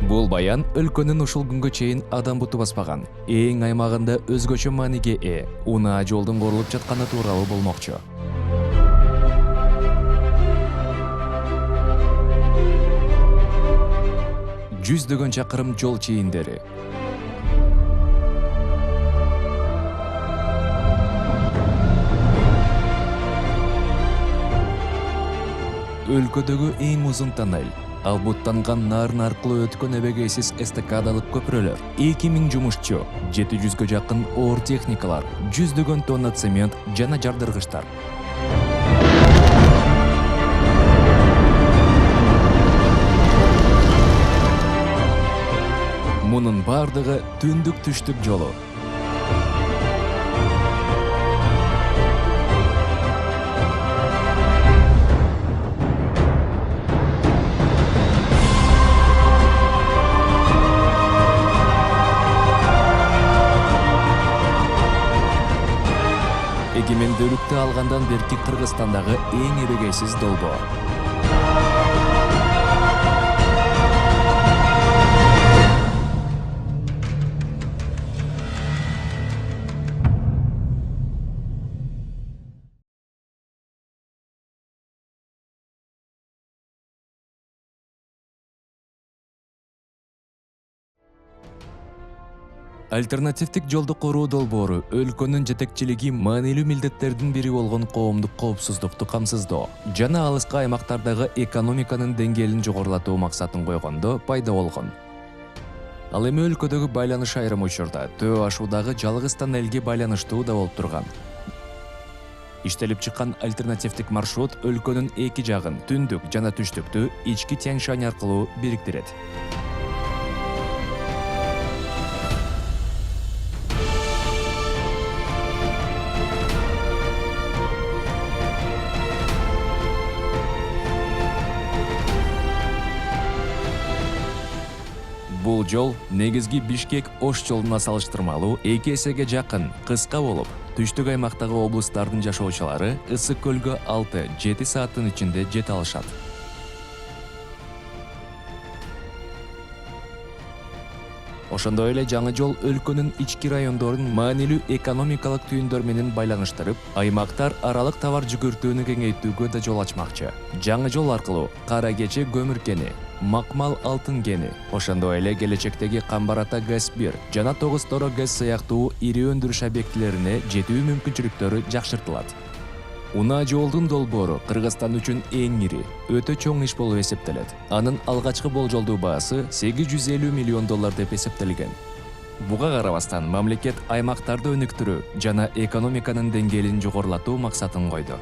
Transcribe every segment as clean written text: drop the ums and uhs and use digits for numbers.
Бул баян өлкөнүн ушул күнгө чейин адам буту баспаган, эң аймагында өзгөчө мааниге унаа жолдун курулуп жатканы тууралуу болмокчу. Жүздөгөн чакырым жол чейиндери. Өлкөдөгү эң узун тоннель, ал буттанган нарын аркылуу өткөн эбегейсиз эстакадалык көпүрөлөр, 2000 жумушчу, 700гө жакын оор техникалар, жүздөгөн тонна цемент жана жардыргычтар. Мунун бардыгы түндүк-түштүк жолу. Эгемендүүлүктү алгандан берки Кыргызстандагы эң эбегейсиз долбоор. Альтернативдик жолду коруу долбоору өлкөнүн жетекчилиги маанилүү милдеттердин бири болгон коомдук коопсуздукту камсыздоо жана алыскы аймактардагы экономиканын деңгээлин жогорулатуу максатын койгондо пайда болгон. Ал эми өлкөдөгү байланыш айрым учурда төө ашуудагы жалгыз тоннелге байланыштуу да болуп турган. Иштелип чыккан альтернативдик маршрут өлкөнүн эки жагын, түндүк жана түштүктү ички Тянь-Шань аркылуу бириктирет. Бул жол негизги Бишкек-Ош жолуна салыштырмалуу 2 эсеге жакын, кыска болуп, түштүк аймактагы облустардын жашоочулары Ысык көлгө 6-7 сааттын ичинде жете алышат. Ошондой эле жаңы жол өлкөнүн ички райондорун маанилүү экономикалык түйүндөр менен байланыштырып, аймактар аралык товар жүгүртүүнү кеңейтүүгө да жол ачмакчы. Жаңы жол аркылуу Кара Кече көмүр кени, Макмал алтын кени, ошондой эле келечектеги Камбар Ата ГАЗ 1 жана Тогуз Торо ГАЗ сыяктуу ири өндүрүш объектилерине жетүү мүмкүнчүлүктөрү жакшыртылат. Унаа жолдун долбоору Кыргызстан үчүн эң ири, өтө чоң иш болуп эсептелет. Анын алгачкы болжолдуу баасы $850 миллион деп эсептелген. Буга карабастан мамлекет аймактарды өнүктүрүү жана экономиканын деңгээлин жогорулатуу максатын койду.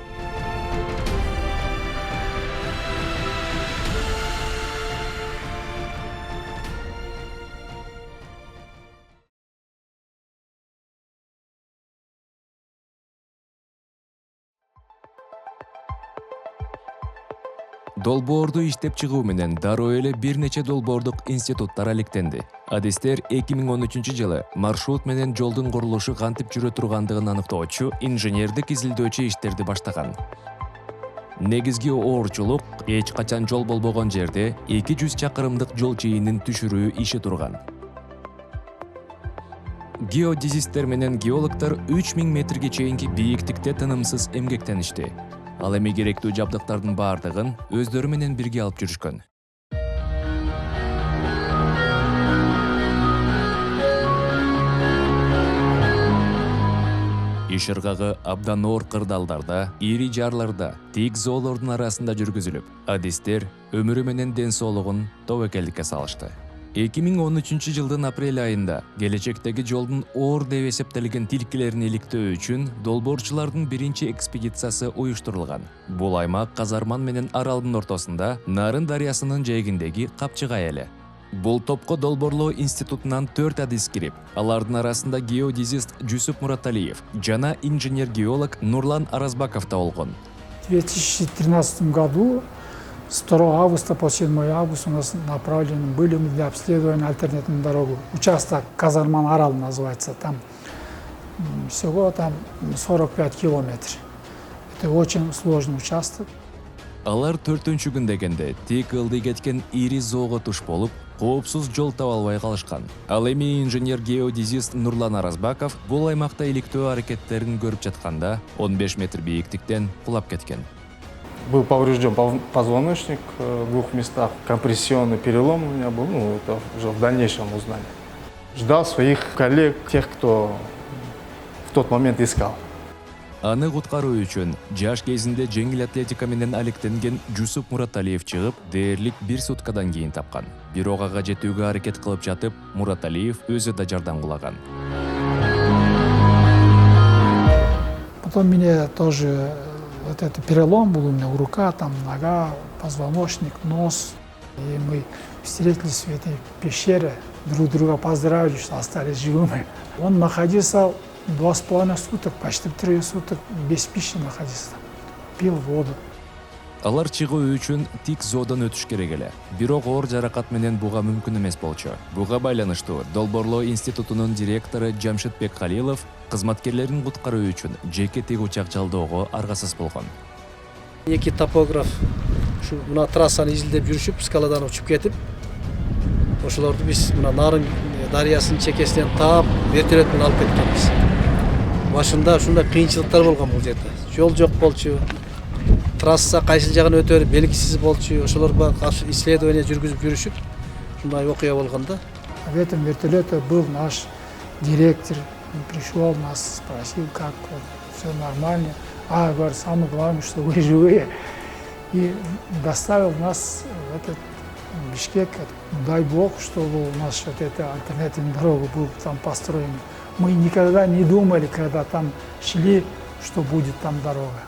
Долбоорду иштеп чыгуу менен дароо эле бир нече долбоордук институттар алектенди. Адистер 2013-жылы маршрут менен жолдун курулушу кантип жүрө тургандыгын аныктоочу инженердик изилдөөчү иштерди баштаган. Негизги оорчулук эч качан жол болбогон жерде 200 чакырымдык жол чейинин түшүрүү иши турган. Геодезисттер менен геологтор 3000 метрге чейинки бийиктикте тынымсыз эмгектеништи. Ал эми керектүү жабдыктардын бардыгын өздөрү менен бирге алып жүрүшкөн. Иш ыргагы абдан оор кырдаалдарда, ири жарларда, тик зоолордун арасында жүргүзүлүп, адистер өмүрү менен ден соолугун тобокелдикке салышты. 2013-жылдын апрель айында келечектеги жолдун оор деп эсептелген тилкилерин иликтөө үчүн долбоорчулардын биринчи экспедициясы уюштурулган. Бул аймак Казарман менен Аралдын ортосунда Нарын дарыясынын жээгиндеги Капчыгай эле. Бул топко долбоорлоо институтунан 4 адис кирип, алардын арасында геодезист Жусуп Мураталиев жана инженер-геолог Нурлан Аразбаков да болгон. В 2013 году с 2 августа по 7 августа у нас направлены были для обследования альтернативную дорогу. Участок Казарман-Арал называется. Там всего там 45 километров. Это очень сложный участок. Алар 4-күн дегенде тек ылдый кеткен ири зоого туш болуп, коопсуз жол таба албай калышкан. Ал эми инженер-геодезист Нурлан Аразбаков бул аймакта иликтөө аракеттерин көрүп жатканда 15 метр бийиктиктен кулап кеткен. Был поврежден позвоночник в 2 местах, компрессионный перелом у меня был, это уже в дальнейшем узнали. Ждал своих коллег, тех, кто в тот момент искал. Аны куткаруу үчүн жаш кезинде жеңил атлетика менен алектенген Жусуп Мураталиев чыгып, дээрлик 1 суткадан кийин тапкан. Бирок ага жетүүгө аракет кылып жатып, Мураталиев өзү да жардам кулаган. Потом мне тоже вот это перелом был у меня у рука, там нога, позвоночник, нос. И мы встретились в этой пещере, друг друга поздравили, что остались живыми. Он находился 2,5 суток, почти 3 суток без пищи находился. Пил воду. Алар чыгуу үчүн тик зоодон өтүш керек эле. Бирок оор жаракат менен буга мүмкүн эмес болчу. Буга байланыштуу Долбоорлоо институтунун директору Жамшитбек Калилов кызматкерлерин куткаруу үчүн жеке тигучак жалдоого аргасыз болгон. Эки топограф ушу мына трассаны изилдеп жүрүшүп, скаладан учуп кетип, ошолорду биз мына Нарын дарыясынын чекесинен таап, вертолет менен алып кеткенбиз. Башында ушундай кыйынчылыктар болгон бул жерде. Жол жок болчу. Трасса кайсыл жагын өтөр белгисиз болчу. Ошолорго каршы исследование жүргүзүп жүрүшүп, ушундай окуя болгон да. В этом вертолете был наш директор. Он пришел, нас спросил, как вот, все нормально. Говорит, самое главное, что вы живые. И доставил нас в этот Бишкек. Дай Бог, чтобы у нас вот эта альтернативная дорога была там построена. Мы никогда не думали, когда там шли, что будет там дорога.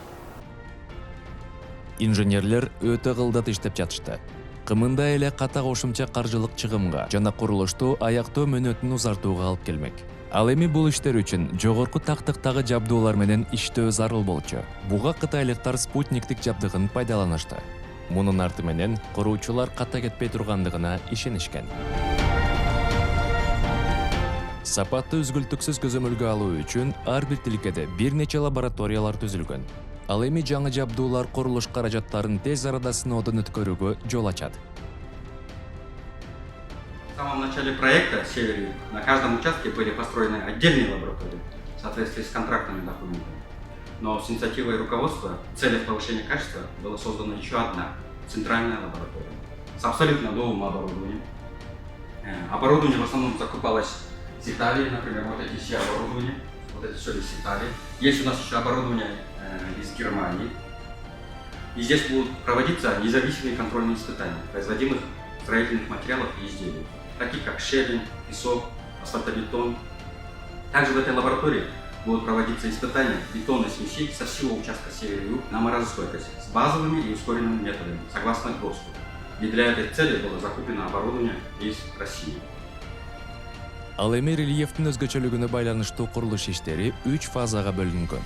Инженерлер өтө кылдат иштеп жатышты. Кымында эле ката кошумча каржылык чыгымга жана курулушту аяктоо мөөнөтүн узартууга алып келмек. Ал эми бул иштер үчүн жогорку тактыктагы жабдуулар менен иштөө зарыл болчу. Буга кытайлыктар спутниктик жабдыгын пайдаланышты. Мунун арты менен куруучулар ката кетпей тургандыгына ишенишкен. Сапатты үзгүлтүксүз көзөмөлгө алуу үчүн ар бир тилкеде бир нече лабораториялар түзүлгөн. Ал эми жаңы жабдуулар курулуш каражаттарын тез арада сыноодон өткөрүүгө жол ачат. В самом начале проекта «Север-Юг» на каждом участке были построены отдельные лаборатории в соответствии с контрактными документами. Но с инициативой руководства в целях повышения качества была создана еще одна центральная лаборатория с абсолютно новым оборудованием. Оборудование в основном закупалось из Италии, например, вот эти все оборудования, вот это все из Италии. Есть у нас еще оборудование из Германии. И здесь будут проводиться независимые контрольные испытания производимых строительных материалов и изделий, таких как щебень, песок, асфальтобетон. Также в этой лаборатории будут проводиться испытания бетонной смеси со всего участка Север-Юг на морозостойкость с базовыми и ускоренными методами, согласно ГОСТу. И для этой цели было закуплено оборудование из России. Ал эми рельефтин өзгөчөлүгүнө байланыштуу курулуш иштери 3 фазага бөлүнгөн.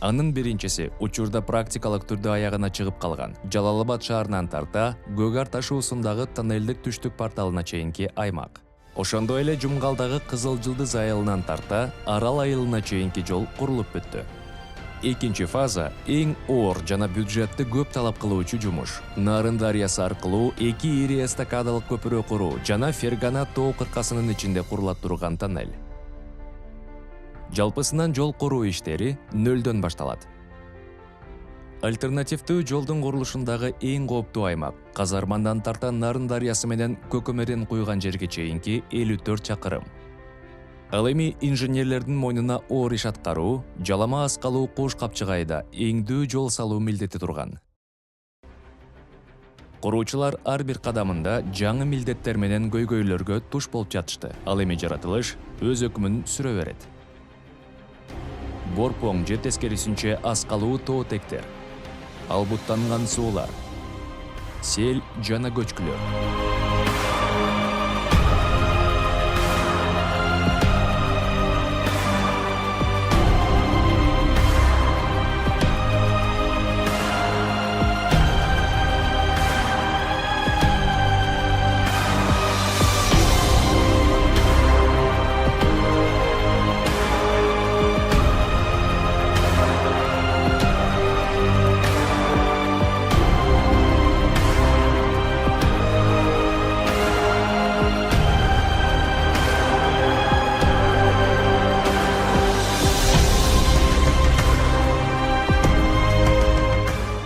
Анын биринчиси учурда практикалык түрдө аягына чыгып калган. Жалал-Абад шаарынан тарта Көк Ар ташуусундагы тоннелдик түштүк порталына чейинки аймак. Ошондой эле Жумгалдагы Кызыл Жылдыз айылынан тарта Арал айылына чейинки жол курулуп бүттү. Экинчи фаза эң оор жана бюджетти көп талап кылуучу жумуш. Нарын дарыясы аркылуу 2 ири эстакадалык көпүрө куруу жана Фергана тоо кыркасынын ичинде курулат турган тоннель. Жалпысынан жол куруу иштери нөлдөн башталат. Альтернативдүү жолдун курулушундагы эң кооптуу аймак Казармандан тарта Нарын дарыясы менен Көкөмерен куйган жерге чейинки 54 чакырым. Ал эми инженерлердин мойнуна оор иш аткаруу, жалама аскалуу Куш Капчыгайда эңдүү жол салуу милдети турган. Куруучулар ар бир кадамында жаңы милдеттер менен көйгөйлөргө туш болуп жатышты. Ал эми жаратылыш өз өкүмүн сүрө берет. Борпоң же тескерисинче аскалуу тоо тектер, албуттанган суулар, сел жана көчкүлөр.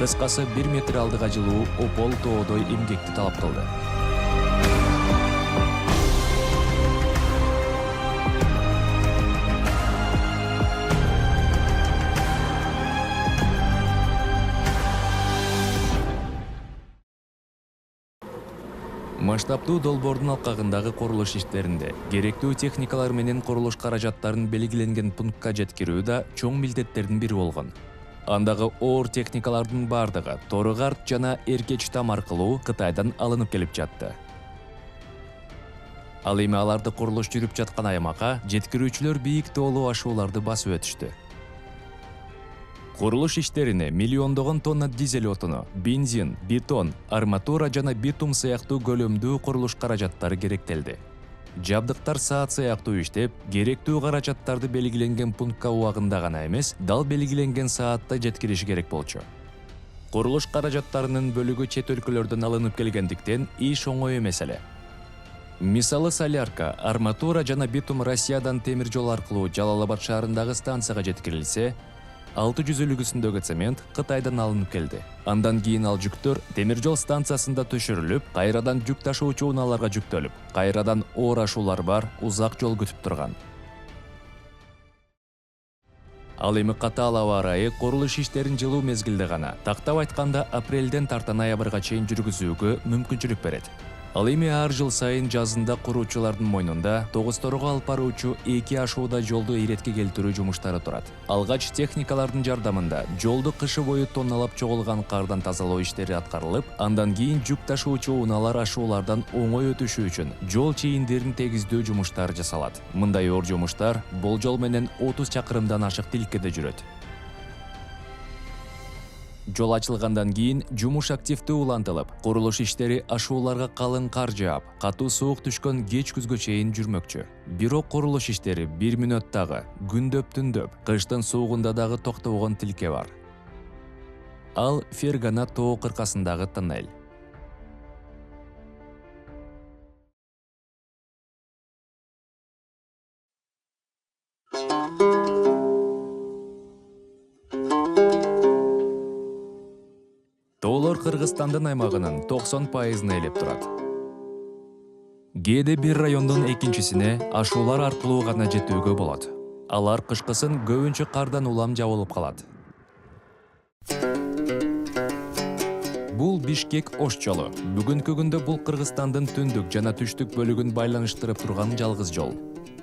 Кыскасы 1 метр алдыга жылуу опол тоодой эмгекти талап кылды. Масштабтуу долбоордун алкагындагы курулуш иштеринде керектүү техникалар менен курулуш каражаттарын белгиленген пунктка жеткирүү да чоң милдеттердин бири болгон. Андагы оор техникалардын бардыгы Торыгарт жана Эркеч там аркылуу Кытайдан алынып келип жатты. Ал эми аларды курулуш жүрүп жаткан аймакка жеткирүүчүлөр бийик тоолуу ашууларды басып өтүштү. Курулуш иштерине миллиондогон тонна дизель отуну, бензин, бетон, арматура жана битум сыяктуу көлөмдүү курулуш каражаттары керектелди. Жабдыктар саат сыяктуу иштеп, керектүү каражаттарды белгиленген пунктка убагында гана эмес, дал белгиленген саатта жеткириши керек болчу. Курулуш каражаттарынын бөлүгү чет өлкөлөрдөн алынып келгендиктен иш оңой эмес эле. Мисалы солярка, арматура жана битум Россиядан темир жол аркылуу Жалал-Абад шаарындагы станцияга жеткирилсе, 600 үлгүсүндөгү цемент Кытайдан алынып келди. Андан кийин ал жүктөр темир жол станциясында түшүрүлүп, кайрадан жүк ташуучу унааларга жүктөлүп, кайрадан оор ашуулар бар узак жол күтүп турган. Ал эми катаал аба ырайы курулуш иштерин жылуу мезгилде гана, тактап айтканда апрелден тарта ноябрга чейин жүргүзүүгө мүмкүнчүлүк берет. Ал эми ар жыл сайын жазында куруучулардын мойнунда Тогосторого алып баруучу 2 ашууда жолду иретке келтирүү жумуштары турат. Алгач техникалардын жардамында жолду кышы бою тонналап чогулган кардан тазалоо иштери аткарылып, андан кийин жүк ташуучу унаалар ашуулардан оңой өтүшү үчүн жол чейиндерин тегиздөө жумуштары жасалат. Мындай оор жумуштар болжол менен 30 чакырымдан ашык тилкеде жүрөт. Жол ачылгандан кийин жумуш активдүү улантылып, курулуш иштери ашууларга калың кар жаап, катуу суук түшкөн кеч күзгө чейин жүрмөкчү. Бирок курулуш иштери 1 мүнөттагы, күндөп түндөп, кыштын суугунда дагы токтобогон тилке бар. Ал Фергана тоо кыркасындагы тоннель. Тоолор Кыргызстандын аймагынын 90% ээлеп турат. Кээде бир райондон экинчисине ашуулар аркылуу гана жетүүгө болот. Алар кышкысын көбүнчө кардан улам жабылып калат. Бул Бишкек-Ош жолу. Бүгүнкү күндө бул Кыргызстандын түндүк жана түштүк бөлүгүн байланыштырып турган жалгыз жол.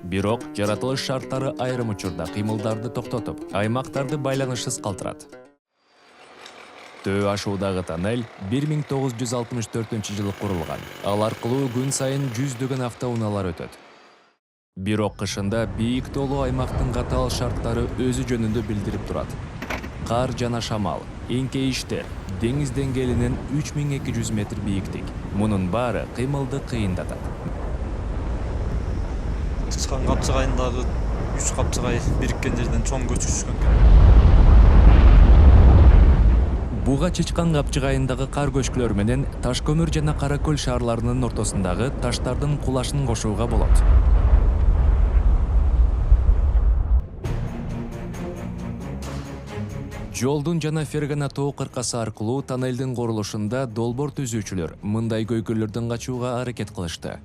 Бирок жаратылыш шарттары айрым учурда кыймылдарды токтотуп, аймактарды байланышсыз калтырат. Төө ашуудагы тоннель 1964 жылы курулган. Ал аркылуу күн сайын жүздөгөн автоунаалар өтөт. Бирок кышында бийик тоолуу аймактын катаал шарттары өзү жөнүндө билдирип турат. Кар жана шамал, эңкейиштер, деңиз деңгээлинен 3200 метр бийиктик. Мунун баары кыймылды кыйындатат. Чычкан капчыгайындагы 3 капчыгай бириккен жерден чоң көчүк түшкөн. Буга Чычкан капчыгайындагы кар көчкүлөр менен Таш көмүр жана Кара көл шаарларынын ортосундагы таштардын кулашын кошууга болот. Жолдун жана Фергана тоо кыркасы аркылуу тоннелдин курулушунда долбоор түзүүчүлөр мындай көйгөйлөрдөн качууга аракет кылышты.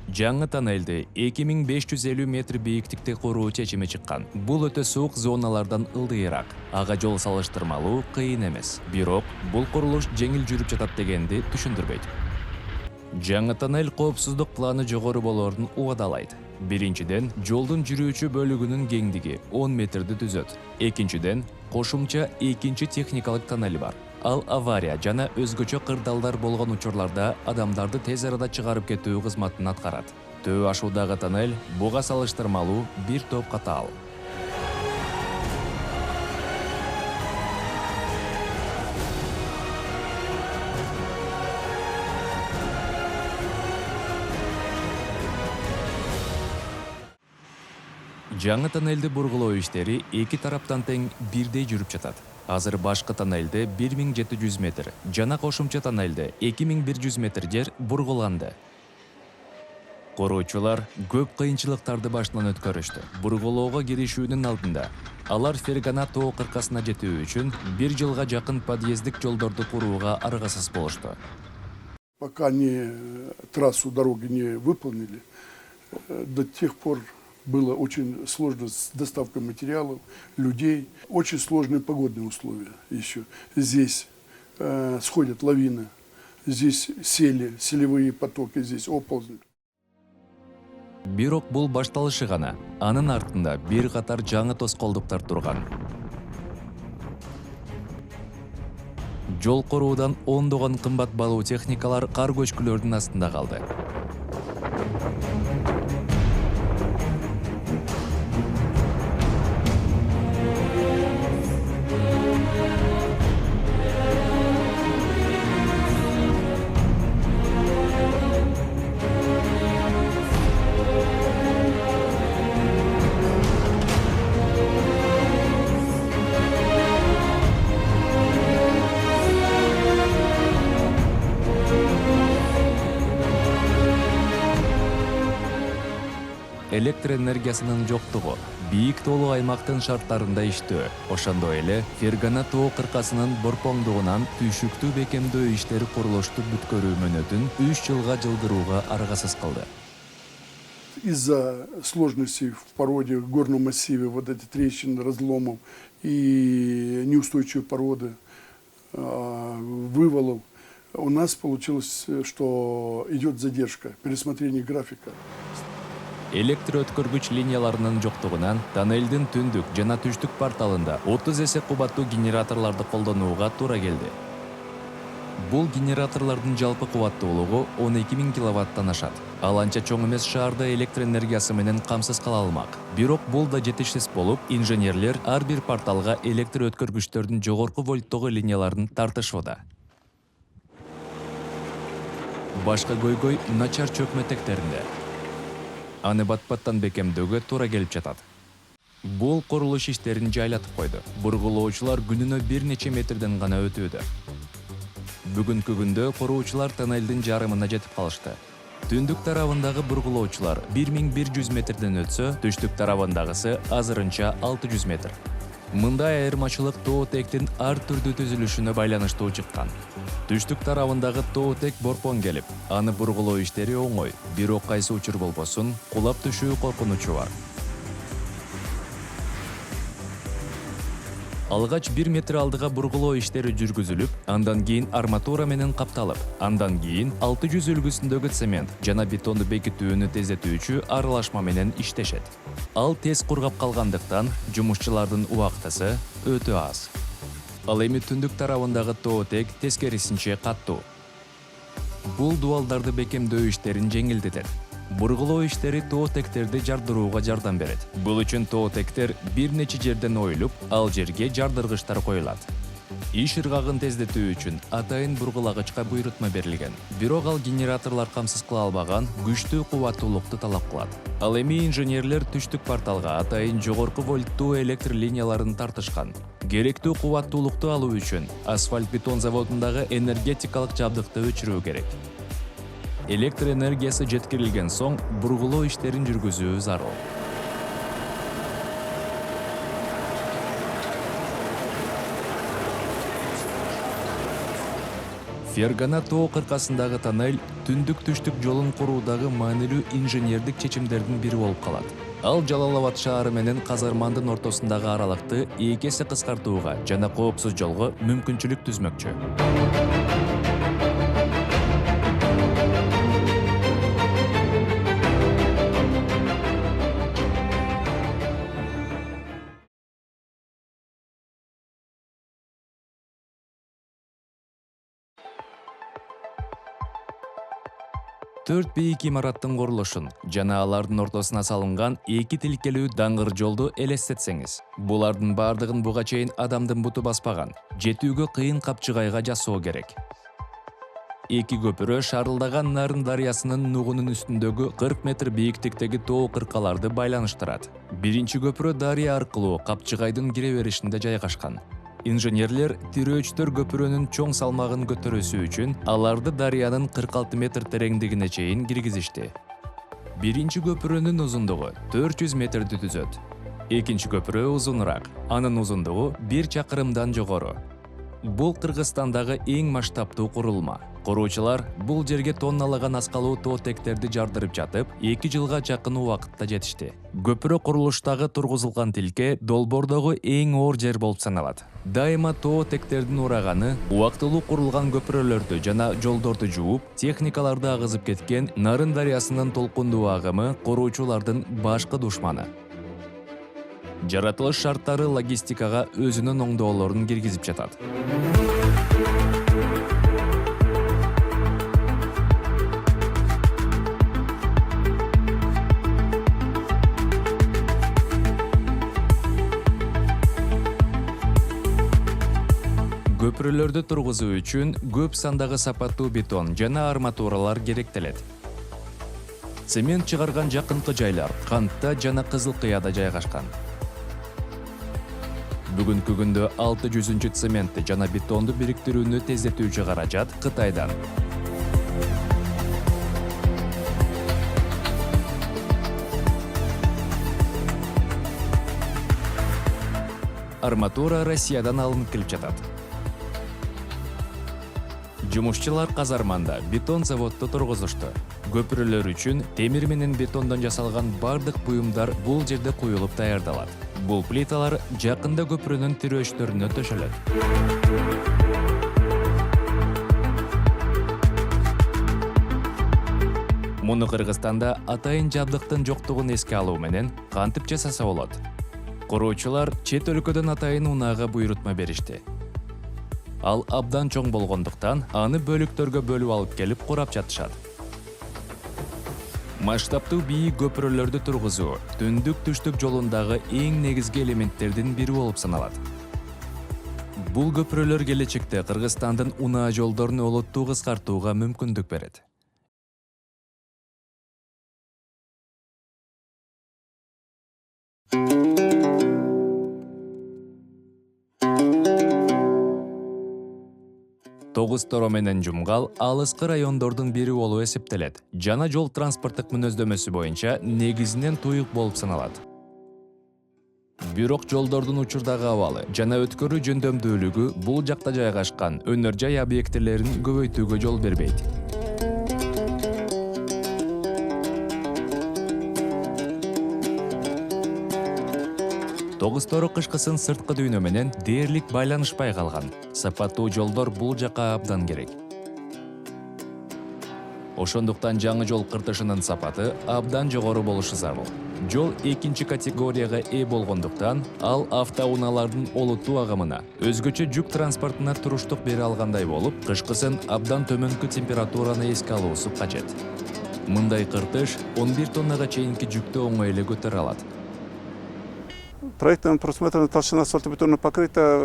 Жаңы тоннелди 2550 метр бийиктикте куруу чечими чыккан. Бул өтө суук зоналардан ылдыйраак. Ага жол салыштырмалуу кыйын эмес. Бирок бул курулуш жеңил жүрүп жатат дегенди түшүндүрбөйт. Жаңы тоннель коопсуздук планы жогору болоорун убадалайт. Биринчиден, жолдун жүрүүчү бөлүгүнүн кеңдиги 10 метрди түзөт. Экинчиден, кошумча экинчи техникалык тоннель бар. Ал авария жана өзгөчө кырдаалдар болгон учурларда адамдарды тез арада чыгарып кетүү кызматын аткарат. Төө ашуудагы тоннель буга салыштырмалуу бир топ катаал. Жаңы тоннелди бургулоо иштери эки тараптан тең бирдей жүрүп жатат. Азыр башкы тоннелде 1700 метр, жана кошумча тоннелде 2100 метр жер бургуланды. Куруучулар көп кыйынчылыктарды башынан өткөрүштү. Бургулоого киришүүнүн алдында Алар Фергана тоо кыркасына жетүү үчүн 1 жылга жакын подъездик жолдорду курууга аргасыз болушту. Пока трассу дороги не выполнили, до тех пор было очень сложно с доставкой материалов, людей. Очень сложные погодные условия еще. Здесь сходят лавины, здесь селевые потоки, здесь оползни. Бирок бул башталышы гана. Анын артында бир катар жаңы тоскоолдуктар турган. Жол коруудан ондогон кымбат балуу техникалар кар көчкүлөрдүн астында калды. Электр энергиясынын жоктугу, бийик тоолуу аймактын шарттарында иштөө, ошондой эле Фергана тоо кыркасынын борпоңдугунан түйшүктүү бекемдөө иштери курулушту бүткөрүү мөөнөтүн 3 жылга жылдырууга аргасыз кылды. Из-за сложностей в породе, в горном массиве, вот эти трещины, разломов и неустойчивой породы, вывалов, у нас получилось, что идет задержка, пересмотрение графика. Электр өткөргүч линияларынын жоктугунан тоннелдин түндүк жана түштүк порталында 30 эсе кубаттуу генераторлорду колдонууга туура келди. Бул генераторлордун жалпы кубаттуулугу 12 000 киловаттан ашат. Ал анча чоң эмес шаарда электр энергиясы менен камсыз кала алмак. Бирок бул да жетишсиз болуп, инженерлер ар бир порталга электр өткөргүчтөрдүн жогорку вольттогу линияларын тартышууда. Башка көйгөй начар чөкмөтектеринде. Аны бат-баттан бекемдөөгө туура келип жатат. Бул курулуш иштерин жайлатып койду. Бургулоочулар күнүнө бир нече метрден гана өтүүдө. Бүгүнкү күндө куруучулар тоннелдин жарымына жетип калышты. Түндүк тарабындагы бургулоочулар 1100 метрден өтсө, түштүк тарабындагысы азырынча 600 метр. Мындай айырмачылык тоо тектин ар түрдүү түзүлүшүнө байланыштуу чыккан. Түштүк тарабындагы тоо тек борпон келип, аны бургулоо иштери оңой, бирок кайсы учур болбосун, кулап түшүү коркунучу бар. Алгач 1 метр алдыга бургулоо иштери жүргүзүлүп, андан кийин арматура менен капталып, андан кийин 600 үлгүсүндөгү цемент жана бетонду бекитүүнү тездетүүчү аралашма менен иштешет. Ал тез кургап калгандыктан жумушчулардын убактысы өтө аз. Ал эми түндүк тарабындагы тоо тек тескерисинче каттуу. Бул дуалдарды бекемдөө иштерин жеңилдетет. Бургулоо иштери тоо тектерди жардырууга жардам берет. Бул үчүн тоо тектер бир нече жерден оюлуп, ал жерге жардыргычтар коюлат. Иш ыргагын тездетүү үчүн атайын бургулагычка буйрутма берилген. Бирок ал генераторлор камсыз кыла албаган күчтүү кубаттуулукту талап кылат. Ал эми инженерлер түштүк порталга атайын жогорку вольттуу электр линияларын тартышкан. Керектүү кубаттуулукту алуу үчүн асфальт бетон заводундагы энергетикалык жабдыкты өчүрүү керек. Электр энергиясы жеткирилген соң бургулоо иштерин жүргүзүү зарыл. Фергана тоо кыркасындагы тоннель түндүк түштүк жолун куруудагы маанилүү инженердик чечимдердин бири болуп калат. Ал Жалал Абад шаары менен Казармандын ортосундагы аралыкты 2 эсе кыскартууга жана коопсуз жолго мүмкүнчүлүк түзмөкчү. Төрт бийик имараттын курулушун жана алардын ортосуна салынган 2 тилкелүү даңгыр жолду элестетсеңиз, булардын бардыгын буга чейин адамдын буту баспаган, жетүүгө кыйын капчыгайга жасоо керек. 2 көпүрө шарылдаган Нарын дарыясынын нугунун үстүндөгү 40 метр бийиктиктеги тоо кыркаларды байланыштырат. Биринчи көпүрө дарыя аркылуу капчыгайдын кире беришинде жайгашкан. Инженерлер тирөөчтөр көпүрөнүн чоң салмагын көтөрүүсү үчүн аларды дарыянын 46 метр тереңдигине чейин киргизишти. Биринчи көпүрөнүн узундугу 400 метрди түзөт. Экинчи көпүрө узунураак. Анын узундугу 1 чакырымдан жогору. Бул Кыргызстандагы эң масштабтуу курулма. Куруучулар бул жерге тонналаган аскалуу тоо тектерди жардырып жатып, 2 жылга жакын убакытта жетишти. Көпүрө курулуштагы тургузулган тилке долбоордогу эң оор жер болуп саналат. Дайыма тоо тектердин ураганы убактылуу курулган көпүрөлөрдү жана жолдорду жууп, техникаларды агызып кеткен Нарын дарыясынын толкундуу агымы куруучулардын башкы душманы. Жаратылыш шарттары логистикага өзүнүн оңдоолорун киргизип жатат. Көпүрөлөрдү тургузуу үчүн көп сандагы сапаттуу бетон жана арматуралар керектелет. Цемент чыгарган жакынкы жайлар Кантта жана Кызыл Кыяда жайгашкан. Бүгүнкү күндө 600 цементти жана бетонду бириктирүүнү тездетүүчү каражат Кытайдан. Арматура Россиядан алынып келип жатат. Жумушчулар казарманда бетон заводду тургузушту. Көпүрөлөр үчүн темир менен бетондон жасалган бардык буюмдар бул жерде куюлуп даярдалат. Бул плиталар жакында көпүрөнүн тирөөчтөрүнө төшөлөт. Муну Кыргызстанда атайын жабдыктын жоктугун эске алуу менен кантип жасаса болот? Куруучулар чет өлкөдөн атайын унаага буйрутма беришти. Ал абдан чоң болгондуктан аны бөлүктөргө бөлүп алып келип курап жатышат. Масштабтуу бийик көпүрөлөрдү тургузуу түндүк-түштүк жолундагы эң негизги элементтердин бири болуп саналат. Бул көпүрөлөр келечекте Кыргызстандын унаа жолдорун олуттуу кыскартууга мүмкүндүк берет. Тогуз-Торо менен Жумгал алыскы райондордун бири болуп эсептелет. Жана жол транспорттук мүнөздөмөсү боюнча негизинен туюк болуп саналат. Бирок жолдордун учурдагы абалы жана өткөрүү жөндөмдүүлүгү бул жакта жайгашкан өнөр жай объектилерин көбөйтүүгө жол бербейт. Тогуз-Торо кышкысын сырткы дүйнө менен дээрлик байланышпай калган. Сапаттуу жолдор бул жака абдан керек. Ошондуктан жаңы жол кыртышынын сапаты абдан жогору болушу зарыл. Жол 2 категорияга ээ болгондуктан, ал автоунаалардын олуттуу агымына, өзгөчө жүк транспортуна туруштук бере алгандай болуп, кышкысын абдан төмөнкү температураны эске алуусу кажет. Мындай кыртыш 11 тоннага чейинки жүктү оңой эле көтөрө алат. Проектом предусмотрена толщина асфальтобетонного покрытия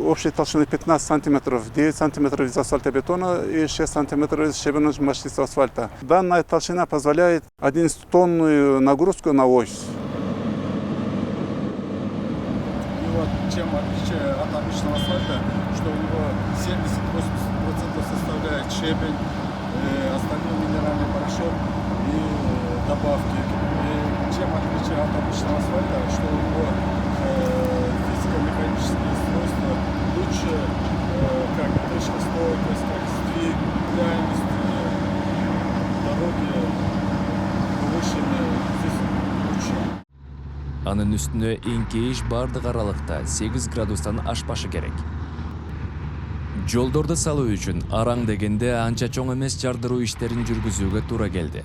общей толщины 15 сантиметров, 9 сантиметров из асфальтобетона и 6 сантиметров из щебенно-мастистого асфальта. Данная толщина позволяет 11-тонную нагрузку на ось. И вот чем отличие от обычного асфальта, что у него 70-80% составляет щебень, остальной минеральный порошок и добавки. Чем отличие от обычного асфальта, что у него физико-механические свойства лучше, как точностойкость, как сдвиг, дальность дороги повышены, здесь лучше. Анын үстүнө эңкейиш бардык аралыкта 8 градустан ашпашы керек. Жолдорду салуу үчүн араң дегенде анча чоң эмес жардыруу иштерин жүргүзүүгө туура келди.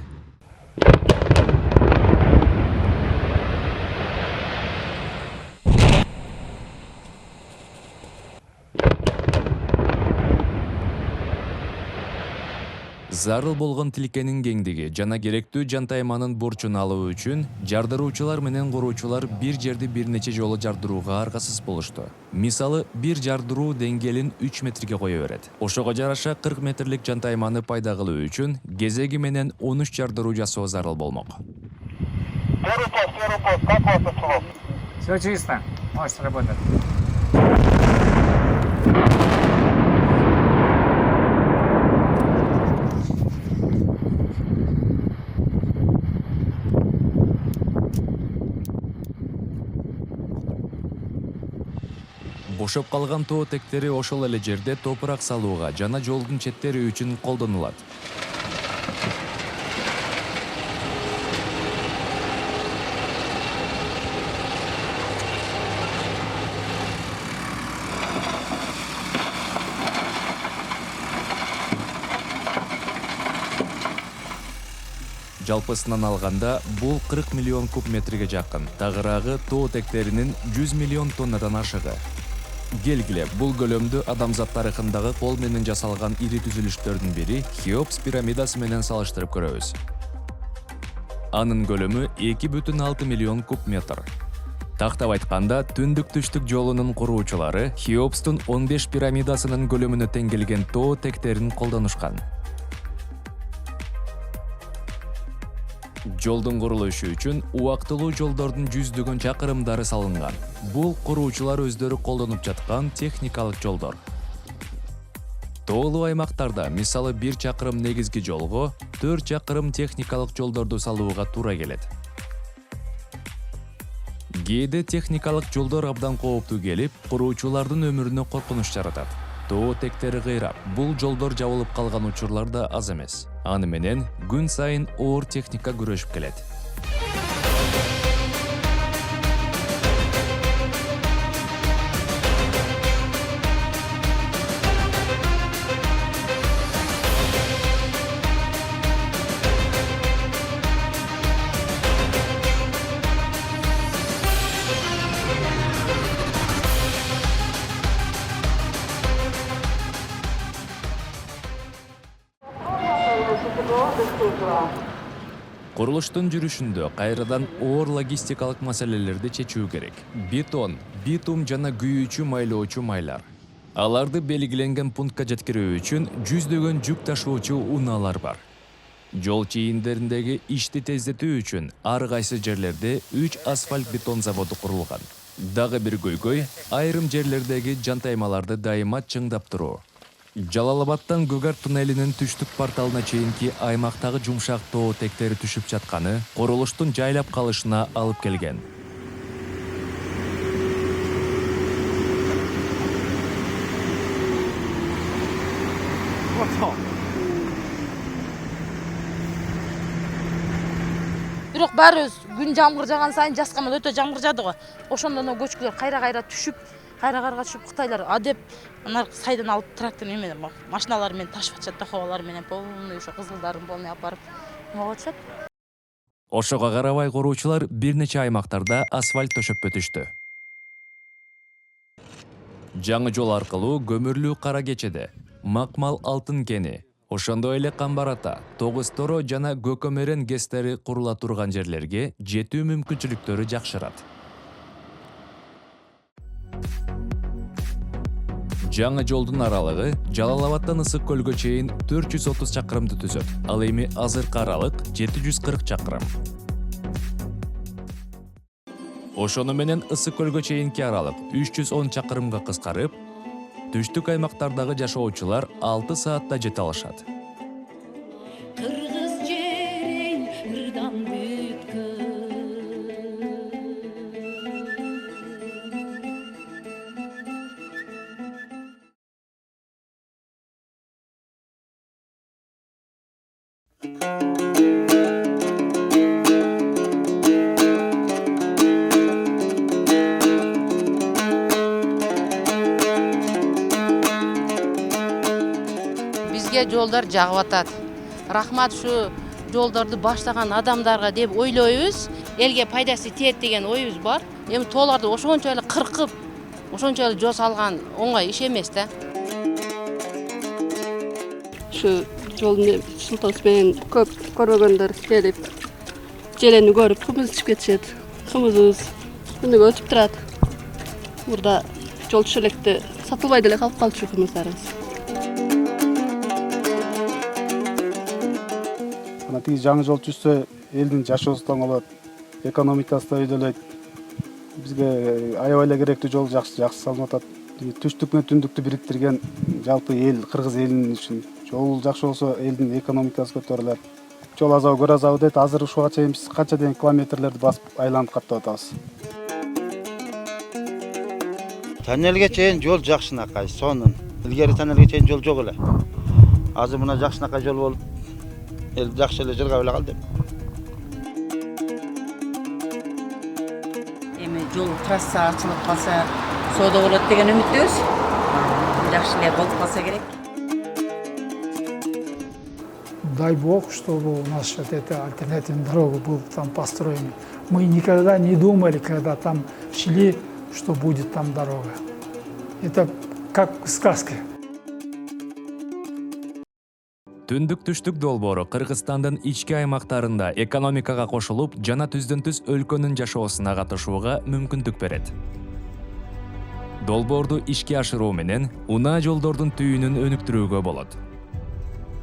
Зарыл болгон тилкенин кеңдиги жана керектүү жантайманын бурчун алуу үчүн жардыруучулар менен куруучулар бир жерди бир нече жолу жардырууга аргасыз болушту. Мисалы, бир жардыруу деңгээлин 3 метрге кое берет. Ошого жараша 40 метрлик жантайманы пайда кылуу үчүн кезеги менен 13 жардыруу жасоо зарыл болмок. Первый пост, как вас отшло? Все чисто, можешь работать. Бошоп калган тоо тектери ошол эле жерде топурак салууга жана жолдун четтери үчүн колдонулат. Жалпысынан алганда бул 40 миллион куб метрге жакын. Тагыраагы тоо тектеринин 100 миллион тоннадан ашыгы. Келгиле, бул көлөмдү адамзат тарыхындагы кол менен жасалган ири түзүлүштөрдүн бири Хеопс пирамидасы менен салыштырып көрөбүз. Анын көлөмү 2,6 миллион куб метр. Тактап айтканда, түндүк-түштүк жолунун куруучулары Хеопстун 15 пирамидасынын көлөмүнө тең келген тоо тектерин колдонушкан. Жолдун курулушу үчүн убактылуу жолдордун жүздөгөн чакырымдары салынган. Бул куруучулар өздөрү колдонуп жаткан техникалык жолдор. Тоолуу аймактарда, мисалы 1 чакырым негизги жолго 4 чакырым техникалык жолдорду салууга туура келет. Кээде техникалык жолдор абдан кооптуу келип, куруучулардын өмүрүнө коркунуч жаратат. Тоо тектери кыйрап, бул жолдор жабылып калган учурлар да аз эмес. Аны менен күн сайын оор техника күрөшүп келет. Курулуштун жүрүшүндө кайрадан оор логистикалык маселелерди чечүү керек. Бетон, битум жана күйүүчү майлоочу майлар. Аларды белгиленген пунктка жеткирүү үчүн жүздөгөн жүк ташуучу унаалар бар. Жол чийиндериндеги ишти тездетүү үчүн ар кайсы жерлерде 3 асфальт бетон заводу курулган. Дагы бир көйгөй, айрым жерлердеги жантаймаларды дайыма чыңдап туруу. Жалалабадтан Гөгар туннелинин түштүк порталына чейинки аймактагы жумшак тоо тектери түшүп жатканы курулуштун жайлап калышына алып келген. Бирок баарыбыз күн жамгыр жаган сайын жаскандан өтө жамгыр жаады го. Ошондон көчкүлөр кайра түшүп, кайра түшүп Кытайлар адеп анар сайдан алып трактор менен машиналар менен ташып атышат, таховалар менен полный ошо кызылдарын полный алып барып нема атышат. Ошого карабай куруучулар бир нече аймактарда асфальт төшөп өтүштү. Жаңы жол аркылуу көмүрлүү Кара Кечеде, Макмал алтын кени, ошондой эле Камбарата, Тогуз Торо жана Көкөмөрен ГЭСтери курула турган жерлерге жетүү мүмкүнчүлүктөрү жакшырат. Жаңы жолдун аралыгы Жалалабадтан Ысык көлгө чейин 430 чакырымды түзөт. Ал эми азыркы аралык 740 чакырым. Ошону менен Ысык көлгө чейинки аралык 310 чакырымга кыскарып, түштүк аймактардагы жашоочулар 6 саатта жете алышат. Бизге жолдор жагып атат. Рахмат ушу жолдорду баштаган адамдарга деп ойлойбуз. Элге пайдасы тиет деген оюбуз бар. Эми тоолорду ошончо эле кыркып, ошончо эле жол салган оңой иш эмес да. Ушу жолдун султасы менен көп көрбөгөндөр келип, желени көрүп, кымыз ичип кетишет. Кымызыбыз күнүгө өтүп турат. Мурда жол түшө электе сатылбай деле калып калчу кымыздарыбыз. Ана тиги жаңы жол түшсө, элдин жашоосу да оңолот, экономикасы да өйдөлөйт. Бизге аябай эле керектүү жол жакшы салынып атат. Түштүк менен түндүктү бириктирген жалпы эл, кыргыз элинин үчүн жол жакшы болсо, элдин экономикасы көтөрүлөт. Жол азабы, көр азабы дейт. Азыр ушуга чейин биз канча деген километрлерди басып айланып каттап атабыз. Тоннелге чейин жол жакшынакай, сонун. Илгери тоннелге чейин жол жок эле. Азыр мына жакшынакай жол болуп, эл жакшы эле жыргап эле калды. Эми жол трасса ачылып калса, соода болот деген үмүттөбүз. Жакшы эле болуп калса керек. Дай Бог, чтобы у нас вот эта альтернативная дорога была там построена. Мы никогда не думали, когда там шли, что будет там дорога. Это как сказка. Түндүк-түштүк долбоору Кыргызстандын ички аймактарында экономикага кошулуп, жана түздөн-түз өлкөнүн жашоосуна катышууга мүмкүндүк берет. Долбоорду ишке ашыруу менен унаа жолдордун түйүнүн өнүктүрүүгө болот.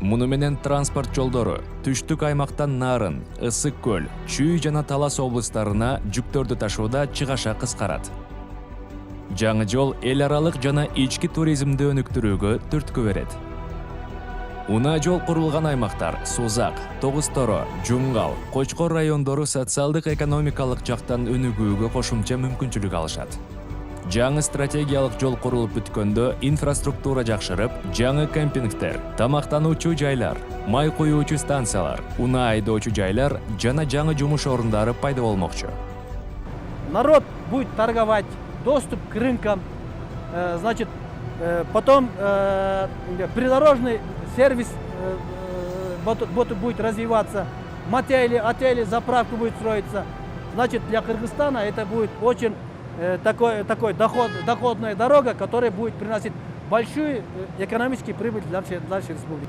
Муну менен транспорт жолдору түштүк аймактан Нарын, Ысык көл, Чүй жана Талас облустарына жүктөрдү ташууда чыгаша кыскарат. Жаңы жол эл аралык жана ички туризмди өнүктүрүүгө түрткү берет. Унаа жол курулган аймактар Созак, Тогуз-Торо, Жумгал, Кочкор райондору социалдык экономикалык жактан өнүгүүгө кошумча мүмкүнчүлүк алышат. Жаңы стратегиялык жол курулуп бүткөндө инфраструктура жакшырып, жаңы кемпингтер, тамактануучу жайлар, май куюучу станциялар, унаа айдоочу жайлар жана жаңы жумуш орундары пайда болмокчу. Народ будет торговать, доступ к рынкам, значит, потом придорожный сервис будет развиваться, отели, заправка будет строиться. Значит, для Кыргызстана это будет очень такой доходная дорога, которая будет приносить большую экономический прибыль для нашей республики.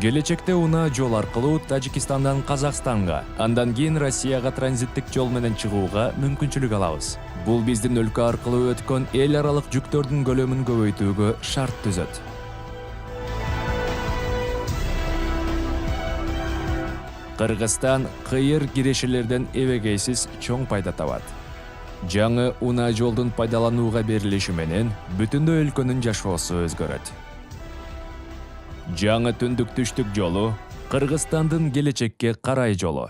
Келечекте унаа жол аркылуу Тажикистандан Казакстанга, андан кийин Россияга транзиттик жол менен чыгууга мүмкүнчүлүк алабыз. Бул биздин өлкө аркылуу өткөн эл аралык жүктөрдүн көлөмүн көбөйтүүгө шарт түзөт. Кыргызстан кыйыр кирешелерден эбегейсиз чоң пайда табат. Жаңы унаа жолдун пайдаланууга берилиши менен бүтүндөй өлкөнүн жашоосу өзгөрөт. Жаңы түндүк-түштүк жолу Кыргызстандын келечекке карай жолу.